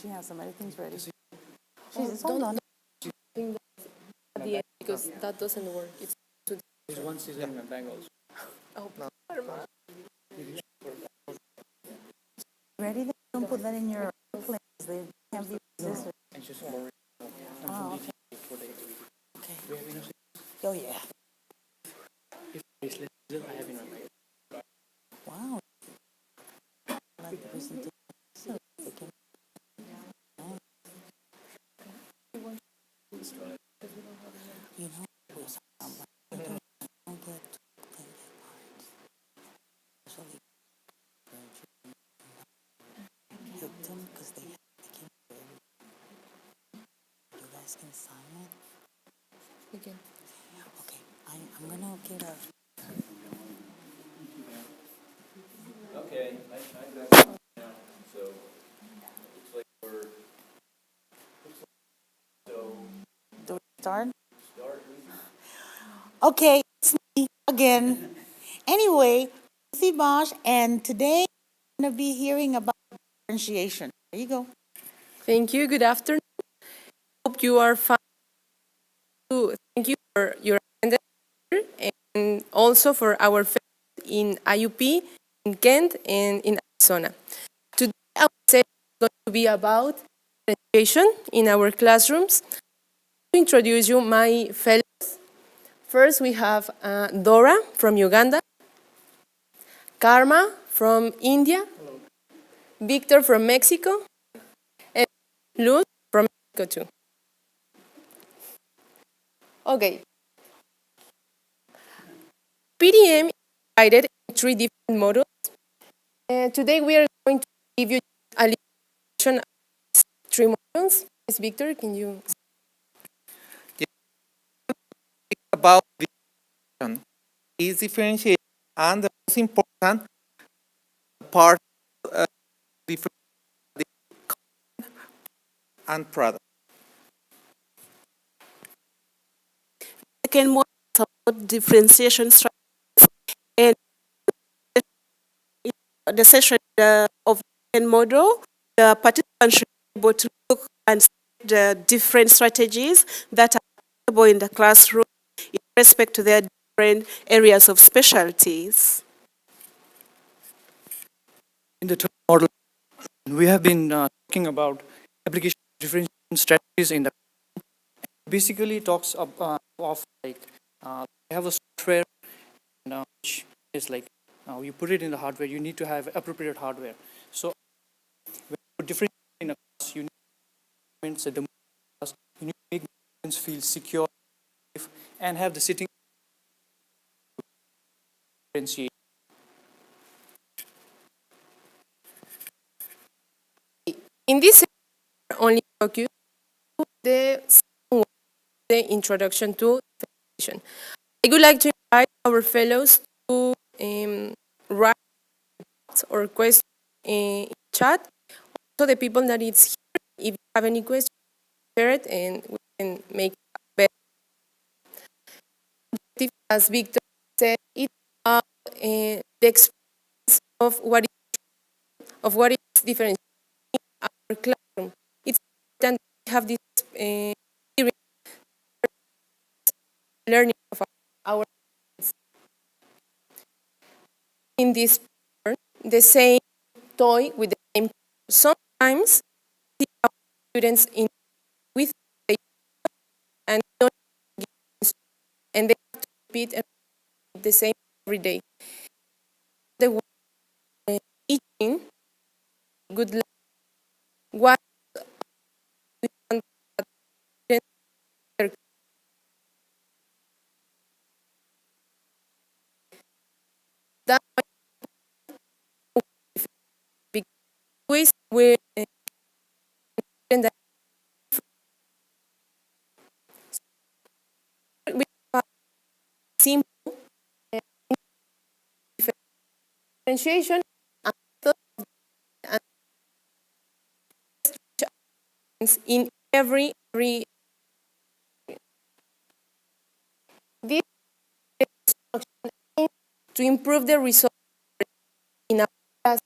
She has some other things ready. Hold on. Think that at the end because that doesn't work. It's too. There's one season in the Bengals. Oh, Ready? Don't put that in your plans. They have these scissors. it's just more. Oh, okay. Oh, yeah. I have in my mind. Wow. I like the presentation. So they can. You know, I don't get parts. Especially hit them because they can. You guys can sign it. Again. Okay, I'm gonna get a. Okay, I got it now. So looks like we're so Do we start? start. Okay, it's me again. Anyway, Lucy Bosch, and today we're gonna be hearing about differentiation. There you go. Thank you. Good afternoon. Hope you are fine. Thank you for your attendance here and also for our fellows in IUP, in Kent, and in Arizona. Today, our session is going to be about differentiation in our classrooms. To introduce you my fellows, first we have Dora from Uganda, Karma from India, Victor from Mexico, and Luz from Mexico too. Okay, PDM is divided in three different modules. Today we are going to give you a little of these three modules. Yes, Victor, can you? About differentiation is differentiation and the most important part different and product. Second one is about differentiation strategies, and in the session of the second model, the participants should be able to look and see the different strategies that are available in the classroom in respect to their different areas of specialties. In the third model, we have been talking about application of differentiation strategies in the basically talks of like we have a software which is like you put it in the hardware. You need to have appropriate hardware. So when you put different in a class, you need to the class, you need to make students feel secure and have the sitting differentiate. In this session, we are only focus on the second one, the introduction to differentiation. I would like to invite our fellows to write or questions in chat. Also, the people that is here, if you have any questions, share it and we can make it better. As Victor said, it's about the experience of what is different in our classroom. It's important that we have this experience learning of our in this pattern, the same toy with the same color. Sometimes see our students in with the and don't give instructions, and they have to repeat and repeat the same every day. The teaching good luck. What we want that students that big quiz with that we have simple differentiation and in every this instruction aims to improve the results in our class.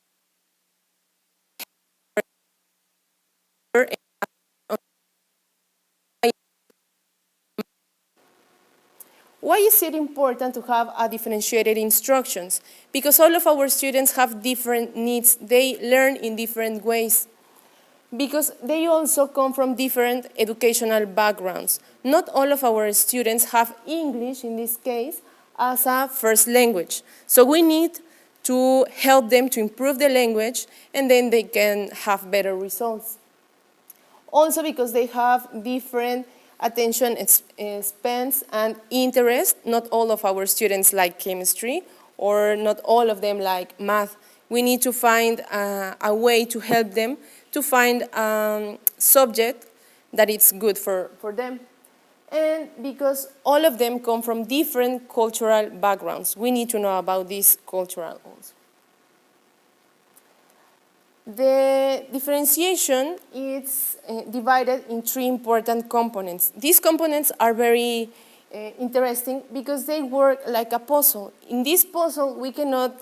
Why is it important to have a differentiated instructions? Because all of our students have different needs. They learn in different ways. Because they also come from different educational backgrounds. Not all of our students have English, in this case, as a first language. So we need to help them to improve the language, and then they can have better results. Also because they have different attention spans and interest. Not all of our students like chemistry, or not all of them like math. We need to find a way to help them to find a subject that is good for them. And because all of them come from different cultural backgrounds, we need to know about this cultural also. The differentiation is divided in 3 important components. These components are very interesting because they work like a puzzle. In this puzzle, we cannot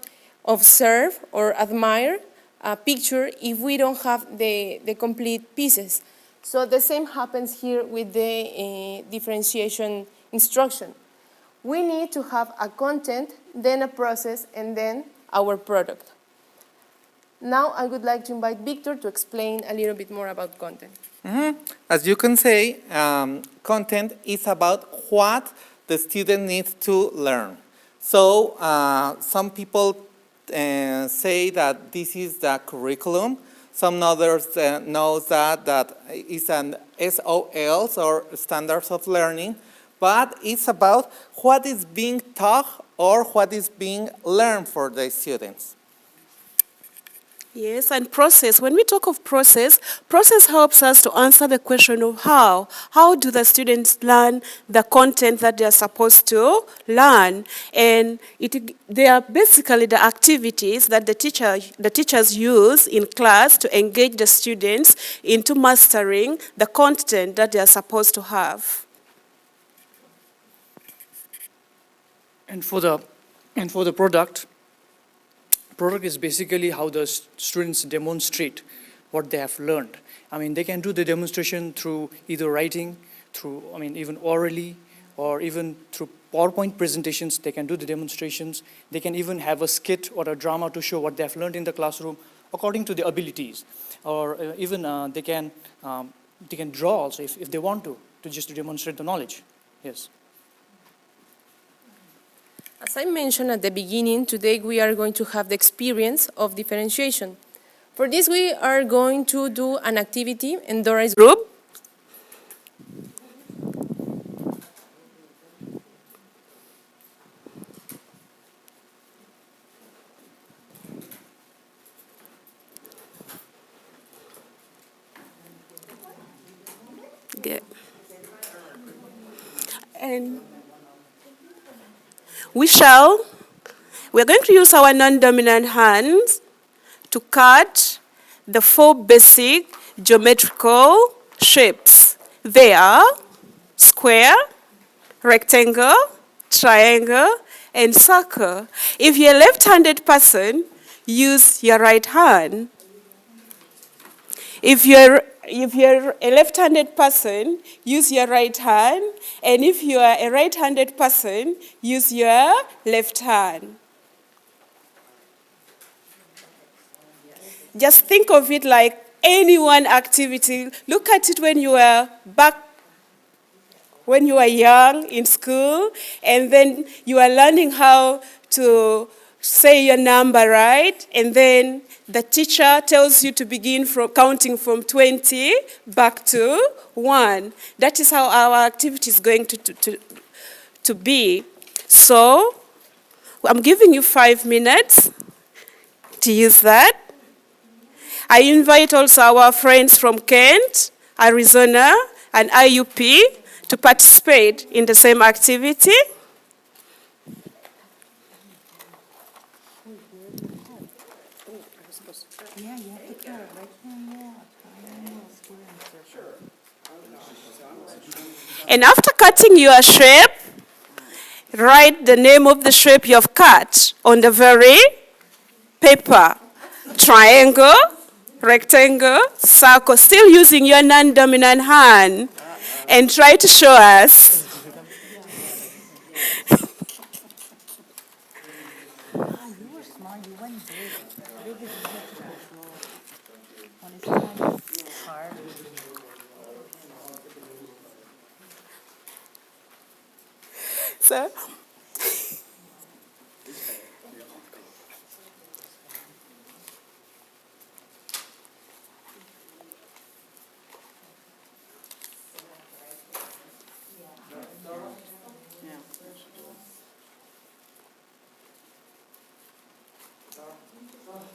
observe or admire a picture if we don't have the complete pieces. So the same happens here with the differentiation instruction. We need to have a content, then a process, and then our product. Now I would like to invite Victor to explain a little bit more about content. As you can say, content is about what the student needs to learn. So some people say that this is the curriculum. Some others know that is an SOLs or standards of learning, but it's about what is being taught or what is being learned for the students. Yes, and process. When we talk of process, process helps us to answer the question of how. How do the students learn the content that they are supposed to learn? And they are basically the activities that the teachers use in class to engage the students into mastering the content that they are supposed to have. And for the product is basically how the students demonstrate what they have learned. I mean, they can do the demonstration through either writing, even orally, or even through PowerPoint presentations. They can do the demonstrations. They can even have a skit or a drama to show what they have learned in the classroom according to their abilities. Or even they can draw also if they want to just to demonstrate the knowledge. Yes. As I mentioned at the beginning, today we are going to have the experience of differentiation. For this, we are going to do an activity, and Dora is Group. Okay. And we're going to use our non-dominant hands to cut the 4 basic geometrical shapes. They are square, rectangle, triangle, and circle. If you're a left-handed person, use your right hand. If you're a left-handed person, use your right hand. And if you are a right-handed person, use your left hand. Just think of it like any one activity. Look at it when you were young in school, and then you are learning how to say your number right, and then the teacher tells you to begin from counting from 20 back to 1. That is how our activity is going to be. So I'm giving you 5 minutes to use that. I invite also our friends from Kent, Arizona, and IUP to participate in the same activity. And after cutting your shape, write the name of the shape you have cut on the very paper. Triangle, rectangle, circle, still using your non-dominant hand. And try to show us. You were smart. You went big. Big is easier to control. When it's tiny, it's hard. So,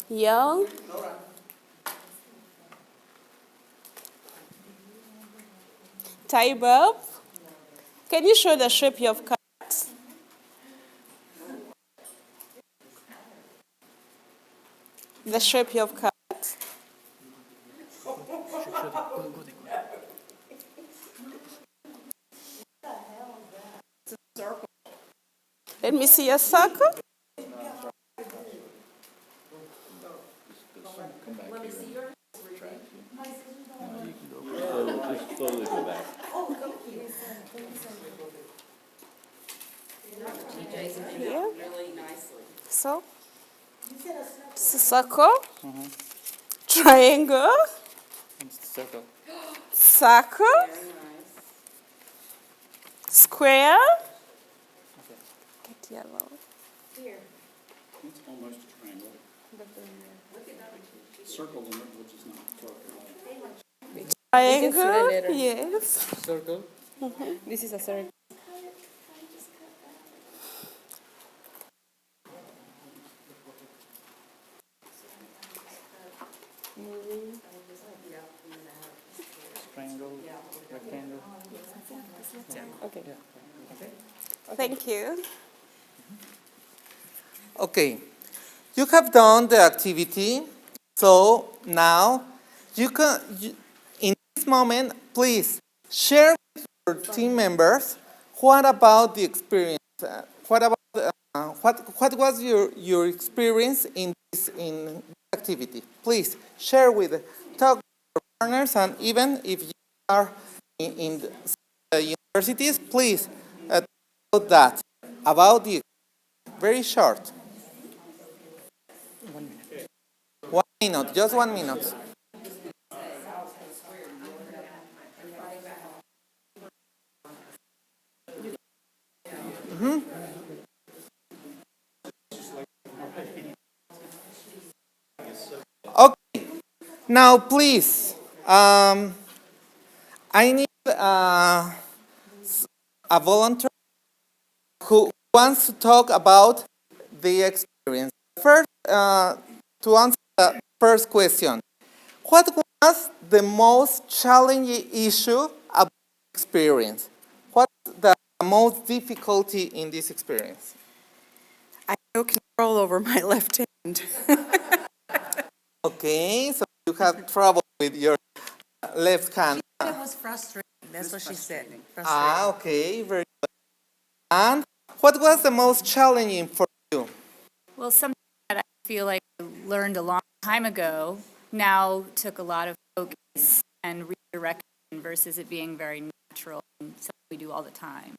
young, tie bulb. Can you show the shape you have cut? The shape you have cut. Let me see your circle. Just slowly go back. Here. So, it's a circle, triangle, Circle. circle, square. Get yellow. It's almost a triangle. Circle in it, which is not totally. Triangle, letter. yes. Circle. This is a circle. Triangle, rectangle. Okay. Thank you. Okay, you have done the activity, so now in this moment, please share with your team members what about the experience, what was your experience in this activity. Please share talk with your partners, and even if you are in the universities, please talk about that, about the very short. 1 minute, just 1 minute. Okay, now please, I need a volunteer who wants to talk about the experience. First, to answer the first question, what was the most challenging issue about the experience? What's the most difficulty in this experience? I have no control over my left hand. Okay, so you have trouble with your left hand. It was frustrating. That's what she said. Ah, okay, very good. And what was the most challenging for you? Well, something that I feel like I learned a long time ago now took a lot of focus and redirection versus it being very natural and something we do all the time.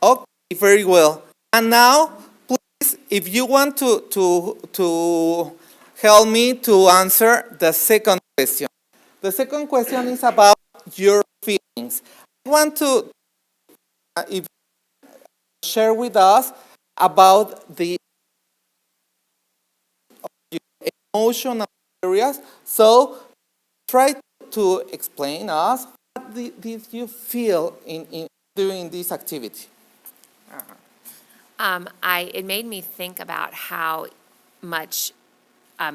Okay, very well. And now, please, if you want to help me to answer the second question. The second question is about your feelings. I want to, if you share with us about the emotional areas. So try to explain us what did you feel in during this activity. It made me think about how much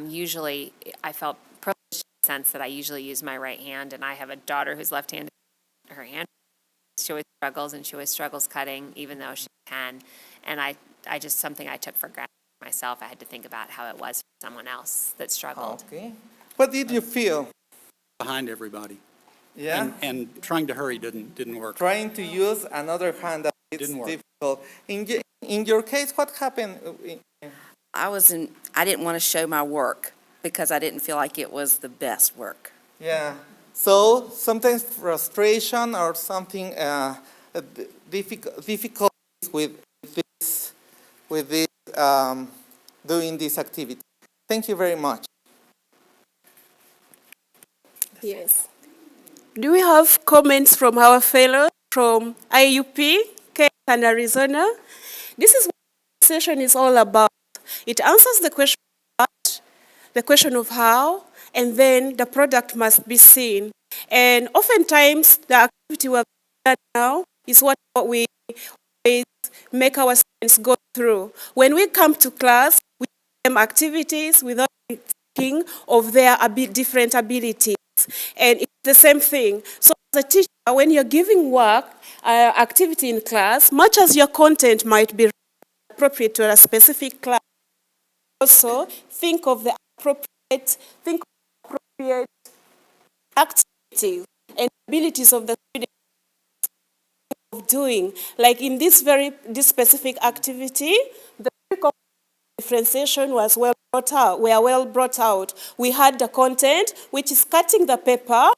usually I felt privileged in the sense that I usually use my right hand, and I have a daughter who's left-handed. Her hand, she always struggles, and she always struggles cutting, even though she can. And I just something I took for granted myself. I had to think about how it was for someone else that struggled. Okay. What did you feel? Behind everybody. Yeah. And trying to hurry didn't work. Trying to use another hand that it's Didn't work. difficult. In your case, what happened? I didn't want to show my work because I didn't feel like it was the best work. Yeah. So sometimes frustration or something difficult with this doing this activity. Thank you very much. Yes. Do we have comments from our fellows from IUP, Kenya and Arizona? This is what the session is all about. It answers the question of what, the question of how, and then the product must be seen. And oftentimes, the activity we're done now is what we always make our students go through. When we come to class, we give them activities without thinking of their different abilities. And it's the same thing. So as a teacher, when you're giving work, activity in class, much as your content might be appropriate to a specific class, also think of the appropriate activities and abilities of the student of doing. Like in this specific activity, the differentiation was well brought out. We had the content, which is cutting the paper,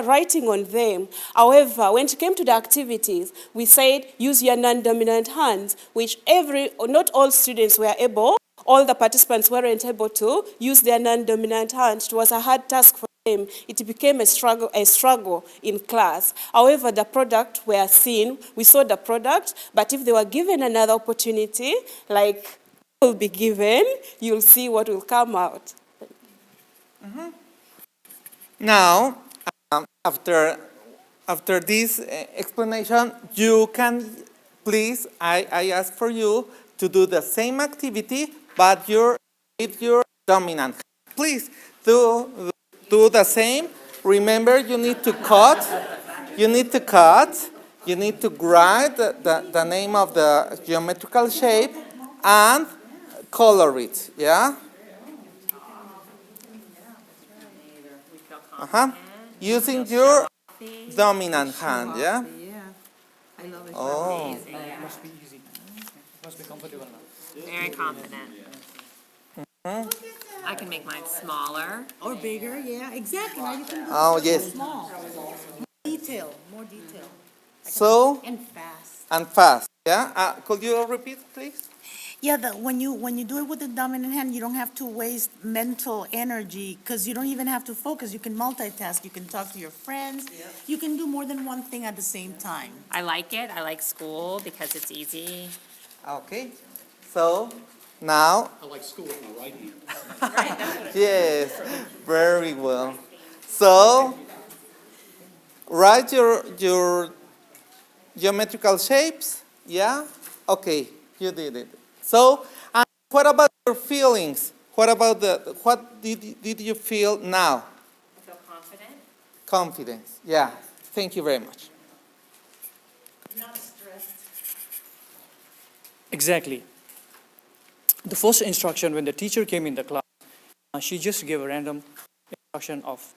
writing on them. However, when it came to the activities, we said use your non-dominant hands, which not all students were able, all the participants weren't able to use their non-dominant hands. It was a hard task for them. It became a struggle in class. However, the product we saw the product, but if they were given another opportunity, like will be given, you'll see what will come out. Now, after this explanation, you can, please, I ask for you to do the same activity, but with your dominant hand. Please, do the same. Remember, you need to cut, you need to write the name of the geometrical shape and color it, yeah? Using your dominant hand, yeah? I love it. Oh. Must be easy. Must be comfortable now. Very confident. I can make mine smaller. Or bigger, yeah, exactly. Now you can do Oh, yes. small. More detail. So, And fast. fast, yeah? Could you repeat, please? Yeah, when you do it with the dominant hand, you don't have to waste mental energy because you don't even have to focus. You can multitask. You can talk to your friends. You can do more than one thing at the same time. I like it. I like school because it's easy. Okay. So, now, I like school with my right hand. yes, very well. So, write your geometrical shapes, yeah? Okay, you did it. So, and what about your feelings? What did you feel now? I feel confident. Confidence, yeah. Thank you very much. Exactly. The first instruction when the teacher came in the class, she just gave a random instruction of,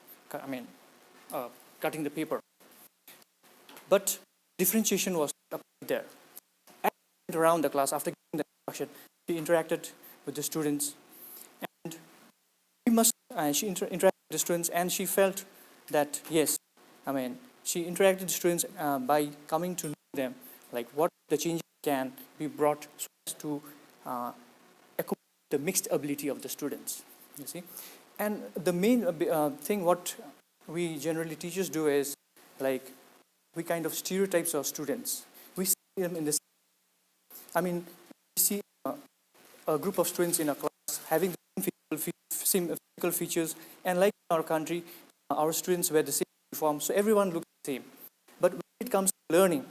cutting the paper. But differentiation was up there. As she went around the class after giving the instruction, she interacted with the students, and she interacted with the students, and she felt that yes, she interacted with the students by coming to know them, like what the changes can be brought so as to accommodate the mixed ability of the students. You see, and the main thing what we generally teachers do is like we kind of stereotypes our students. We see them in this. We see a group of students in a class having the same physical features, and like in our country, our students wear the same uniform, so everyone looks the same. But when it comes to learning,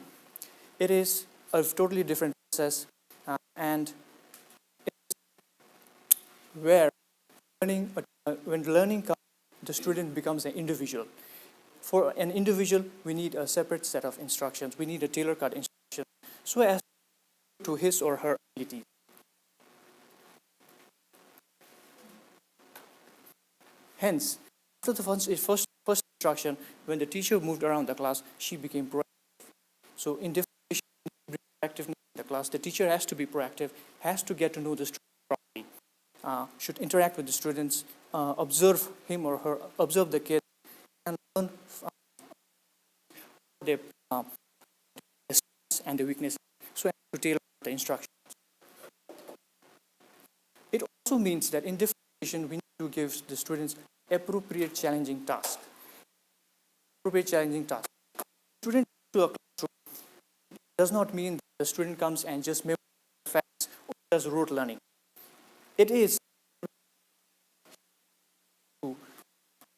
it is a totally different process, and where when learning comes, the student becomes an individual. For an individual, we need a separate set of instructions. We need a tailor-cut instruction so as to his or her abilities. Hence, after the first instruction, when the teacher moved around the class, she became proactive. So in differentiation, proactiveness in the class, the teacher has to be proactive, has to get to know the student properly, should interact with the students, observe him or her, observe the kids, and learn their and the weaknesses, so as to tailor the instruction. It also means that in differentiation, we need to give the students appropriate challenging tasks. Appropriate challenging tasks. Student to a classroom does not mean that the student comes and just memorizes facts or does rote learning. It is,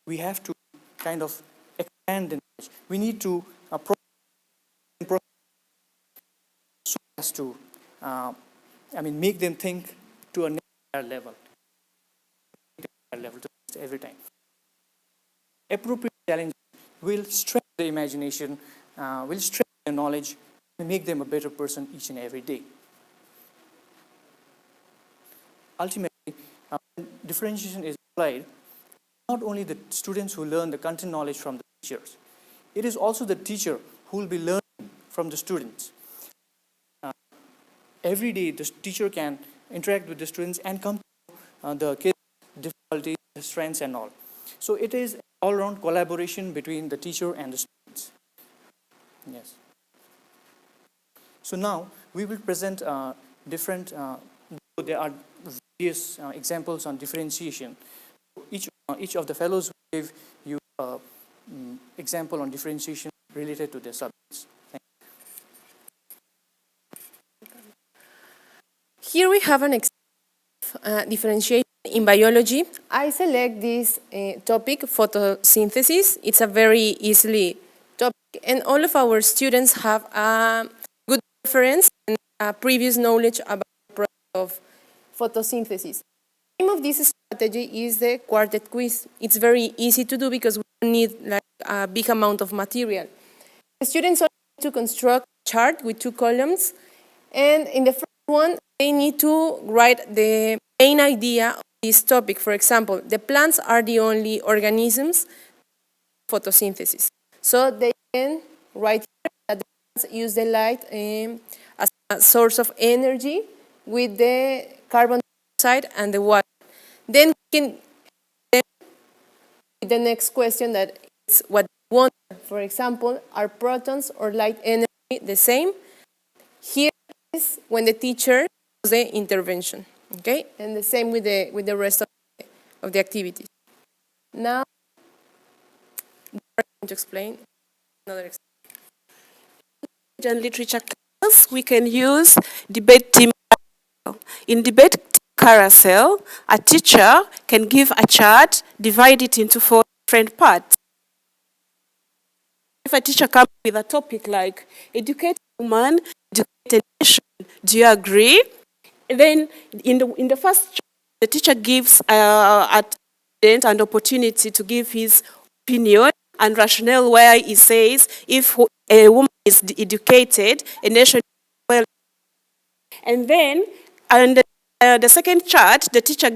we have to kind of expand the knowledge. We need to so as to, make them think to a next higher level. Every time. Appropriate challenge will stretch the imagination, will stretch their knowledge, and make them a better person each and every day. Ultimately, when differentiation is applied, not only the students who learn the content knowledge from the teachers, it is also the teacher who will be learning from the students. Every day, the teacher can interact with the students and come to the kids' difficulties, strengths, and all. So it is all-round collaboration between the teacher and the students. Yes. So now we will present different. There are various examples on differentiation. Each of the fellows will give you an example on differentiation related to their subjects. Here we have an example of differentiation in biology. I select this topic, photosynthesis. It's a very easily topic, and all of our students have a good reference and a previous knowledge about the process of photosynthesis. The name of this strategy is the quartet quiz. It's very easy to do because we don't need like a big amount of material. The students only need to construct a chart with 2 columns, and in the first one, they need to write the main idea of this topic. For example, the plants are the only organisms photosynthesis. So they can write here that the plants use the light as a source of energy with the carbon dioxide and the water. Then we can with the next question that is what we want. For example, are protons or light energy the same? Here is when the teacher does the intervention, okay? And the same with the rest of the activities. Now, I'm going to explain another example. And literature class, we can use debate team. In debate carousel, a teacher can give a chart, divide it into 4 different parts. If a teacher comes with a topic like educate woman, educate nation, do you agree? And then in the first chart, the teacher gives a student an opportunity to give his opinion and rationale where he says if a woman is educated, a nation is well. And then the second chart, the teacher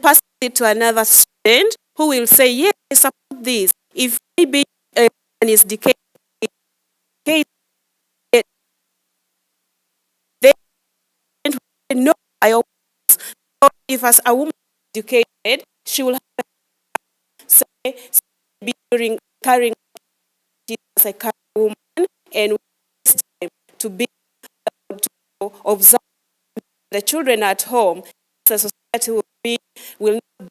passes it to another student who will say, yes, I support this. If maybe a woman is educated, then no, I oppose. So if as a woman is educated, she will have to say during carrying as a woman and time to be to observe the children at home. The society will not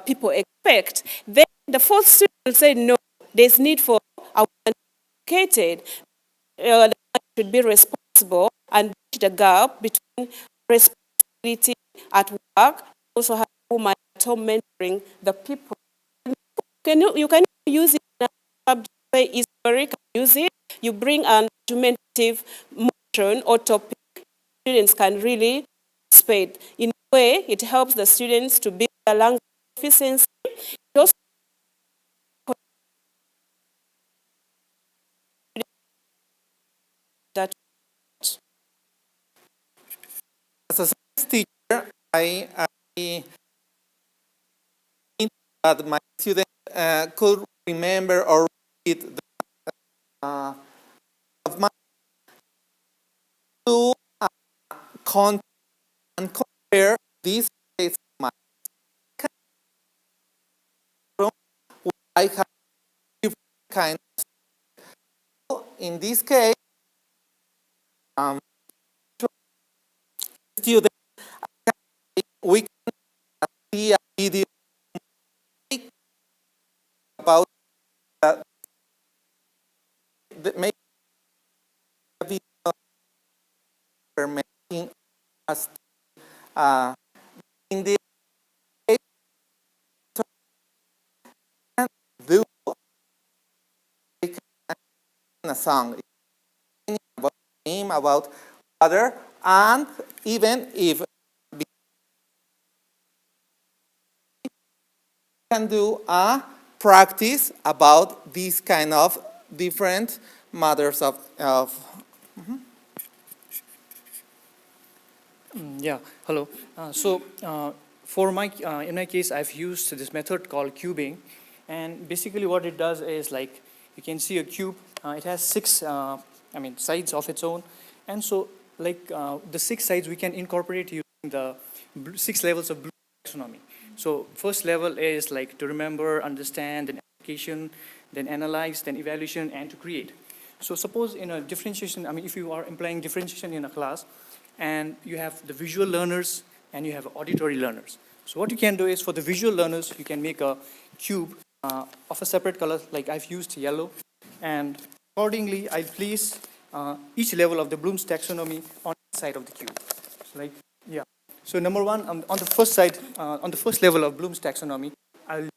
be, people expect. Then the fourth student will say no. There's need for a woman educated. The woman should be responsible and bridge the gap between responsibility at work, also have a woman at home mentoring the people. You can use it in a subject, say history, use it. You bring an argumentative motion or topic, students can really participate. In a way, it helps the students to build a language proficiency. It also that As a science teacher, I think that my students could remember or read the of my to content and compare these states of mind. I have different kinds of in this case, um, students, we can see a video about make a video for making us in this case can do a song about him, about other, and even if we can do a practice about these kind of different matters of Yeah, hello. For in my case, I've used this method called cubing, and basically what it does is like you can see a cube. It has six, sides of its own, and so the six sides we can incorporate using the six levels of Bloom taxonomy. So first level is like to remember, understand, then application, then analyze, then evaluation, and to create. So suppose in a differentiation, if you are implying differentiation in a class, and you have the visual learners and you have auditory learners. So what you can do is for the visual learners, you can make a cube of a separate color, like I've used yellow, and accordingly, I place each level of the Bloom's taxonomy on the side of the cube. So like, yeah. So number one, on the first side, on the first level of Bloom's taxonomy, I'll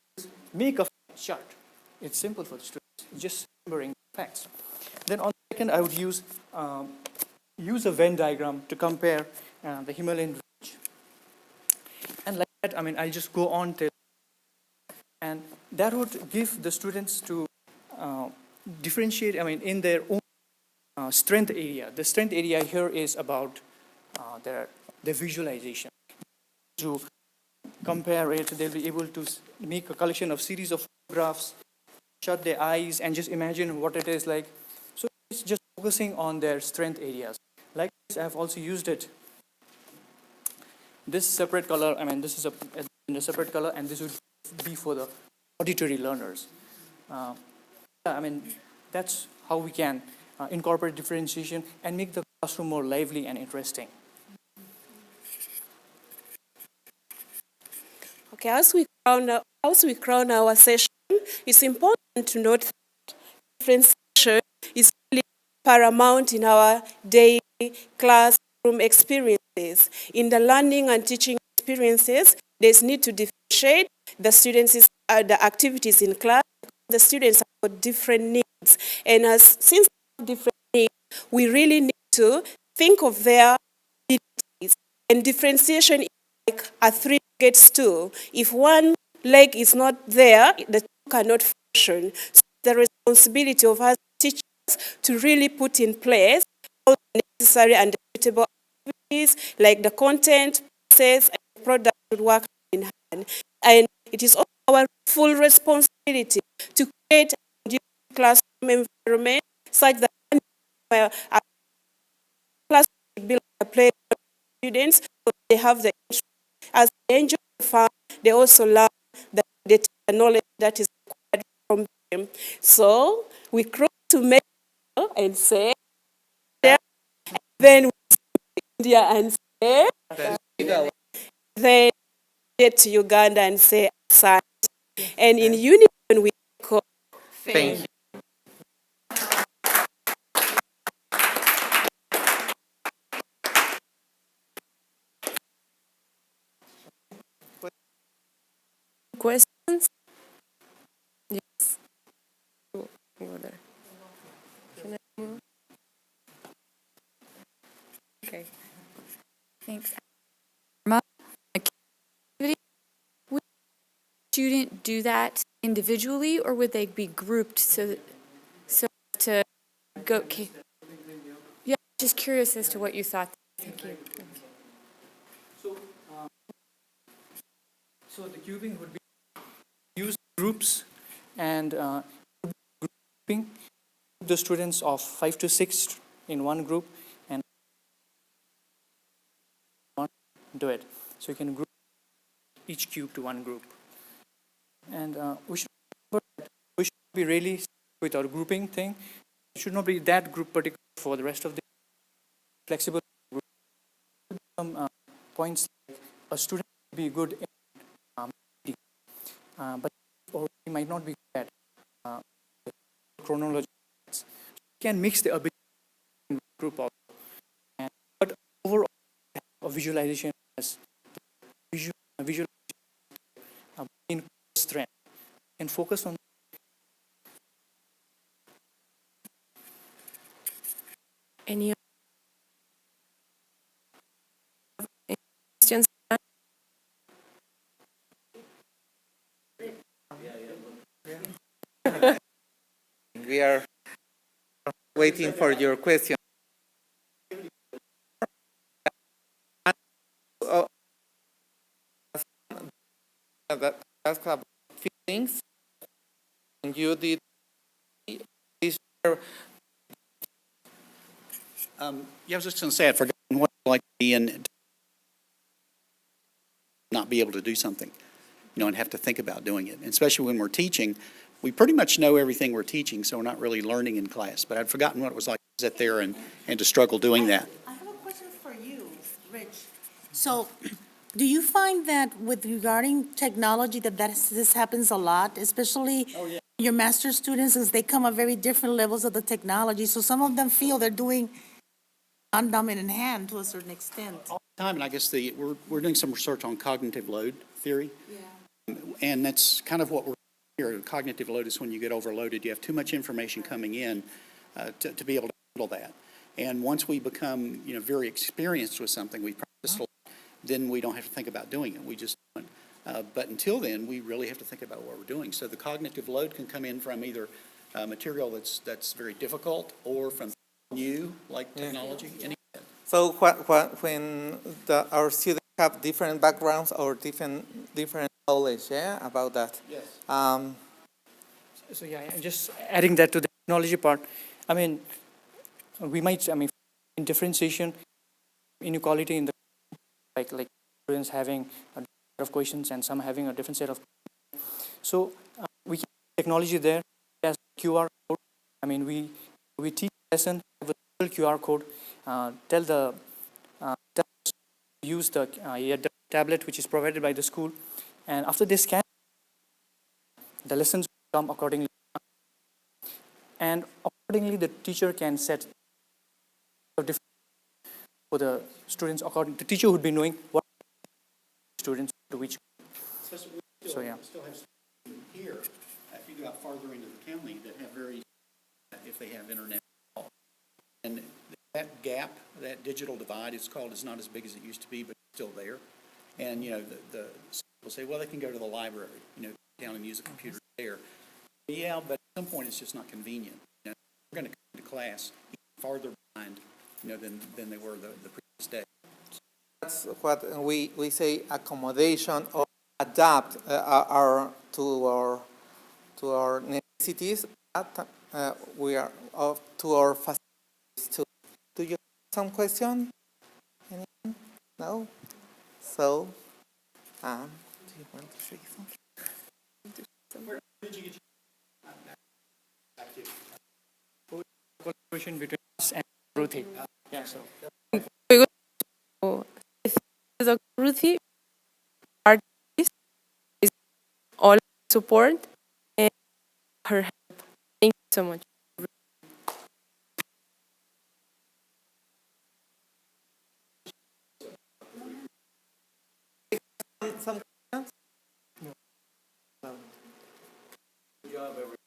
make a chart. It's simple for the students, just remembering facts. Then on the second, I would use a Venn diagram to compare the Himalayan range. And like that, I'll just go on till, and that would give the students to differentiate, in their own strength area. The strength area here is about their visualization. To compare it, they'll be able to make a collection of series of photographs, shut their eyes, and just imagine what it is like. So it's just focusing on their strength areas. Like this, I've also used it. This separate color, this is in a separate color, and this would be for the auditory learners. That's how we can incorporate differentiation and make the classroom more lively and interesting. Okay, as we crown our session, it's important to note that differentiation is really paramount in our daily classroom experiences. In the learning and teaching experiences, there's need to differentiate the students' the activities in class. The students have got different needs, and since they have different needs, we really need to think of their abilities. And differentiation is like a three-legged stool. If one leg is not there, the two cannot function. So the responsibility of us teachers to really put in place all the necessary and suitable activities, like the content, process, and the product should work in hand. And it is also our full responsibility to create a classroom environment such that a class should be like a play for students, so they have the interest. As they enjoy the fun, they also learn the knowledge that is required from them. So we cross to Mexico and say, then we to India and say, then get to Uganda and say, aside. And in unison we call. Thank you. Questions? Yes. Go there. Can I move? Okay. Thanks. Activity, would the student do that individually, or would they be grouped so to go? Okay. Yeah, just curious as to what you thought. Thank you. So the cubing would be use groups and grouping the students of 5 to 6 in one group and do it. So you can group each cube to one group. And we should be really with our grouping thing. it should not be that group particular for the rest of the flexible group. Some points like a student may be good in reading, but or he might not be good at chronology. You can mix the ability in group also. And, but overall, a visualization as visual in strength and focus on. Any questions? We are waiting for your question. Uh, that ask about feelings. And you did this. Yeah, I was just going to say, I'd forgotten what it's like to be in, not be able to do something, and have to think about doing it. And especially when we're teaching, we pretty much know everything we're teaching, so we're not really learning in class. But I'd forgotten what it was like to sit there and to struggle doing that. I have a question for you, Rich. So, do you find that with regarding technology this happens a lot, especially your master's students, as they come at very different levels of the technology? So some of them feel they're doing non-dominant hand to a certain extent. All the time, and I guess we're doing some research on cognitive load theory. And that's kind of what we're here. Cognitive load is when you get overloaded. You have too much information coming in to be able to handle that. And once we become, very experienced with something, we practice a lot, then we don't have to think about doing it. We just do it. But until then, we really have to think about what we're doing. So the cognitive load can come in from either material that's very difficult or from new, like technology. So when our students have different backgrounds or different knowledge, about that. Yes. So yeah, just adding that to the technology part. I mean, in differentiation, inequality in the like students having a different set of questions and some having a different set of. So we can technology there as QR code. I mean, we teach lesson with a QR code. Tell the use the tablet which is provided by the school, and after they scan, the lessons come accordingly, and accordingly the teacher can set for the students. According the teacher would be knowing what students to which. So yeah. Still have students here, if you go out farther into the county, that have if they have internet. And that gap, that digital divide, is not as big as it used to be, but it's still there. And, the people say, well, they can go to the library, down and use a computer there. Yeah, but at some point it's just not convenient. We're going to come to class farther behind, than they were the previous day. That's what we say accommodation or adapt to our necessities. We are to our facilities too. Do you have some question? Anyone? No? So, do you want to say something? Where did you get Collaboration between us and Ruthie. Yeah, so. We're going to Dr. Ruthie. Our is all support and her help. Thank you so much. Some questions? Good job, everyone.